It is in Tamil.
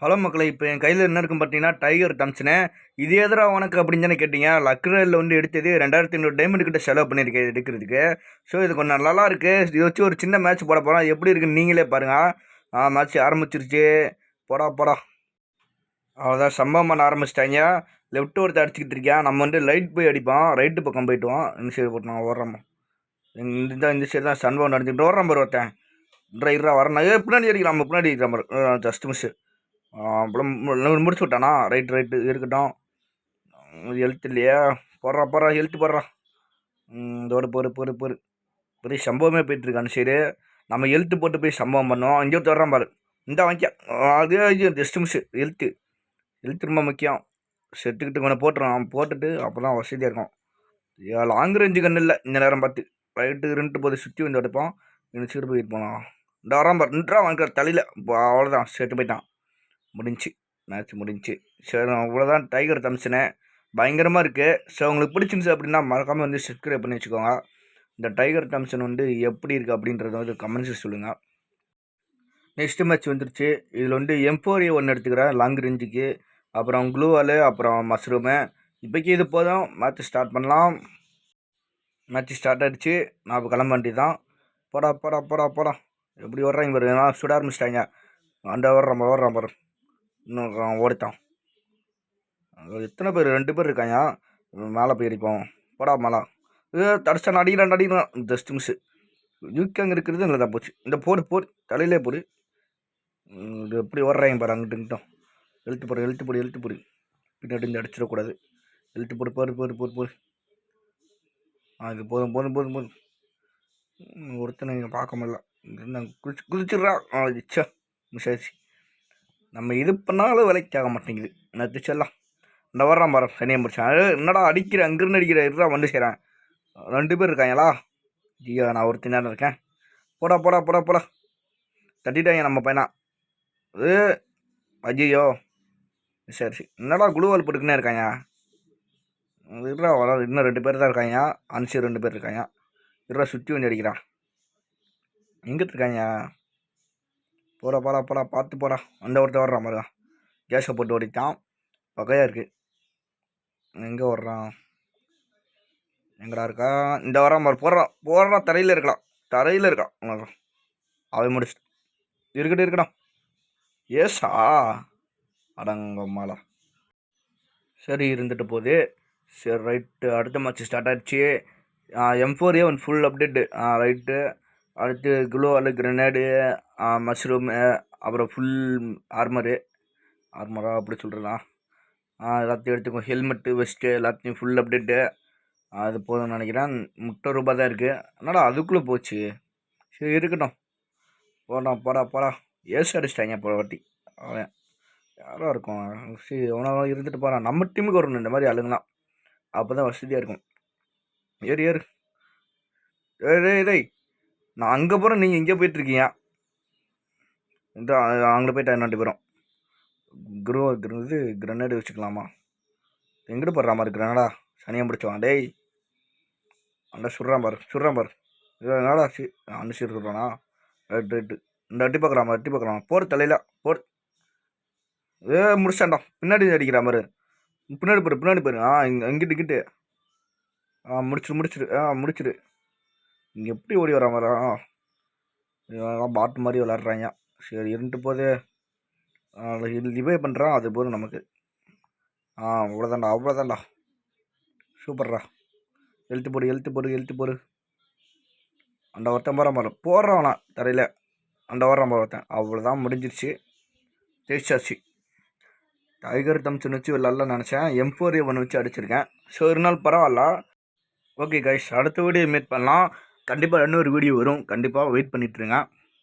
ஹலோ மக்களே! இப்போ என் கையில என்ன இருக்குன்னு பார்த்தீங்கன்னா, டைகர் தம்சனு. இது எதுடா உனக்கு அப்படின்னு தானே கேட்டீங்க. லக்னோல வந்து எடுத்தது 2500 டைமண்ட் கிட்ட செலவு பண்ணியிருக்கேன் எடுக்கிறதுக்கு. ஸோ இது கொஞ்சம் நல்லா இருக்கு. இத வச்சு ஒரு சின்ன மேட்ச் போட போறோம். எப்படி இருக்குன்னு நீங்களே பாருங்க. மேட்ச் ஆரம்பிச்சிருச்சு. போடா போடா. அவ்வளோதான் சம்பவம் பண்ண ஆரம்பிச்சிட்டாங்க. லெஃப்ட் ஒருத்தன் அடிச்சுக்கிட்டு இருக்கான். நம்ம வந்து லைட் போய் அடிப்போம். ரைட்டு பக்கம் போயிட்டுவோம். இந்த சைடு போட்டு நான் ஓடுறோம். இந்த சைடு தான் சன்வம் நடந்துக்கிட்டு ஓடுறான் பாரு ஒருத்தன். இருடா வரேன். பின்னாடி அடிக்கிறான். நம்ம பின்னாடி அடிக்கிறான் பாரு. Just miss. அப்புறம் முடிச்சு விட்டானா ரைட்டு இருக்கட்டும். ஹெல்த் இல்லையா? போடுறா ஹெல்த் போடுறா. இதோட பொறு பெரிய சம்பவமே போயிட்டுருக்கு அந்த சைடு. நம்ம ஹெல்த்து போட்டு போய் சம்பவம் பண்ணோம். இங்கே வர்றான் பாரு. இந்த வாங்கிக்க. அதே ஜஸ்ட் மிஸ். ஹெல்த் ரொம்ப முக்கியம். செட்டுக்கிட்டு கொஞ்சம் போட்டுட்டு அப்போ தான் வசதியாக இருக்கும். லாங் ரேஞ்சு கண்ணு இல்லை இந்த நேரம் பார்த்து. ரைட்டு இருந்துட்டு போது சுற்றி வந்து எடுப்போம். இந்த சைடு போய் போனோம். இந்த வரான் பாரு. நின்றா வாங்கிக்கிற தலையில். அவ்வளோதான் செட்டு போயிட்டான். முடிஞ்சு மேட்ச் முடிஞ்சு. சரி அவ்வளோதான் டைகர் தம்சனு பயங்கரமாக இருக்குது. ஸோ உங்களுக்கு பிடிச்சிருந்துச்சு அப்படின்னா மறக்காமல் வந்து சப்ஸ்கிரைப் பண்ணி வச்சுக்கோங்க. இந்த டைகர் தம்சன் வந்து எப்படி இருக்குது அப்படின்றத வந்து கமெண்ட்ஸில் சொல்லுங்கள். நெக்ஸ்ட் மேட்ச் வந்துருச்சு. இதில் வந்து M4A ஒன்று எடுத்துக்கிறேன் லாங் ரேஞ்சுக்கு. அப்புறம் க்ளூவாலு அப்புறம் மஷ்ரூமு. இப்போக்கி இது போதும். மேட்ச் ஸ்டார்ட் பண்ணலாம். மேட்ச் ஸ்டார்ட் ஆகிடுச்சு. நான் இப்போ கிளம்ப வேண்டி தான். போடா எப்படி வர்றாங்க பாரு. சுட ஆரம்பிச்சிட்டாங்க. அந்த ஓடுறான் பாரு. இன்னும் ஓடித்தான். எத்தனை பேர்? 2 பேர் இருக்காங்க. மேலே போய் அடிப்போம். போடா மேலே. தடிச்சான் அடிக்கிறான். Just miss. யூக்கங்க இருக்கிறது நல்லா தான் போச்சு. இந்த போடு தலையிலே போடு. இது எப்படி ஓடுறாங்க பாரு அங்கிட்டு இங்கிட்டும். எழுத்து போடு. பின்னாடி இருந்து அடிச்சிடக்கூடாது. எழுத்து போடு. இது போதும். ஒருத்தனை நீங்கள் பார்க்க முடியல. குதிச்சிட்றா. இச்சா மிஸ் ஆயிடுச்சு. நம்ம இது பண்ணாலும் வேலைக்கு ஆக மாட்டேங்குது. நத்துச்செல்லாம் இந்த வர்றான் பாரு. சனியை முடிச்சான். என்னடா அடிக்கிற அங்கிருந்து அடிக்கிற இருடா வந்து செய்கிறேன். 2 பேர் இருக்காங்களா? ஐயோ நான் ஒருத்தன் நேரம் இருக்கேன். போடா தட்டிட்டாங்க நம்ம பையனா. ஐயோ சரி என்னடா குளுவால் போட்டுக்கினே இருக்காங்க. இருடா வர இன்னும் 2 பேர் தான் இருக்காங்க. அனுசரி 2 பேர் இருக்காங்க. இருடா சுற்றி வந்து அடிக்கிறான். எங்கிட்டு இருக்காங்க? போடா பார்த்து போடா. அந்த ஒருத்தர் வர்றான் பாருங்க. கேஸை போட்டு ஓடித்தான். வகையாக இருக்குது. எங்கே ஓடுறான்? எங்கடா இருக்கா? இந்த வரான் பாரு. போடுறான் தரையில் இருக்கான். அவன் முடிச்சு இருக்கட்டும். ஏசா அடங்கம்மாலா. சரி இருந்துட்டு போகுது. சரி ரைட்டு. அடுத்த மேட்ச் ஸ்டார்ட் ஆகிடுச்சு. M4A one full update. Right. அடுத்து க்ளோவால் கிரனேடு மஷ்ரூமு அப்புறம் ஃபுல் ஆர்மரா அப்படி சொல்கிறதா. எல்லாத்தையும் எடுத்துக்கோ. ஹெல்மெட்டு வெஸ்ட்டு எல்லாத்தையும் ஃபுல் அப்டேட்டு. அது போதும்னு நினைக்கிறேன். 30 ரூபா தான் இருக்குது. என்னடா அதுக்குள்ளே போச்சு. சரி இருக்கட்டும். போடா ஏசு அடிச்சிட்டாங்க போகிற வாட்டி. அவன் யாராக இருக்கும். சரி அவனாக இருந்துட்டு போகிறான். நம்ம டீமுக்கு வரணும் இந்த மாதிரி ஆளுங்களாம். அப்போ தான் வசதியாக இருக்கும். ஏறு டேய் நான் அங்கே போகிறேன். நீங்கள் இங்கே போயிட்டுருக்கீங்க. இந்த அங்கே போயிட்டா 2 பேரும் கிரனேடு வச்சுக்கலாமா? எங்கிட்ட போடுற மாதிரி இருக்கிறானடா. சனியாக பிடிச்சவான். டேய் அங்கே சுடுறான் பாரு. என்னடா அந்த சீர் சொல்கிறானா? ரைட்டு. இந்த அட்டி பார்க்கலாம். போடு தலையில் போடு. முடிச்சாண்டா. பின்னாடி அடிக்கிறா மாதிரி. பின்னாடி போயிரு. இங்கிட்டு. முடிச்சிரு. இங்கே எப்படி ஓடி வரா மாதிரி. பாட்டு மாதிரி விளாட்றாங்க. சரி இருந்துட்டு போது. லிவே பண்ணுறான். அது போதும் நமக்கு. அவ்வளோதான்டா. சூப்பர்ரா. எழுத்து போடு. அந்த ஒருத்தன் போடுறான் தரையில். அந்த வர்றான் ஒருத்தன். அவ்வளோதான் முடிஞ்சிருச்சு. ஜெயிச்சாச்சு. டைகர் தம்சன் வச்சு விளாட்லாம் நினச்சேன். M4A ஒன்று வச்சு அடிச்சிருக்கேன். ஸோ இருந்தாலும் பரவாயில்ல. ஓகே கைஸ் அடுத்த வீடியோ மீட் பண்ணலாம். கண்டிப்பாக இன்னொரு வீடியோ வரும். கண்டிப்பாக வெயிட் பண்ணிட்டுருங்க.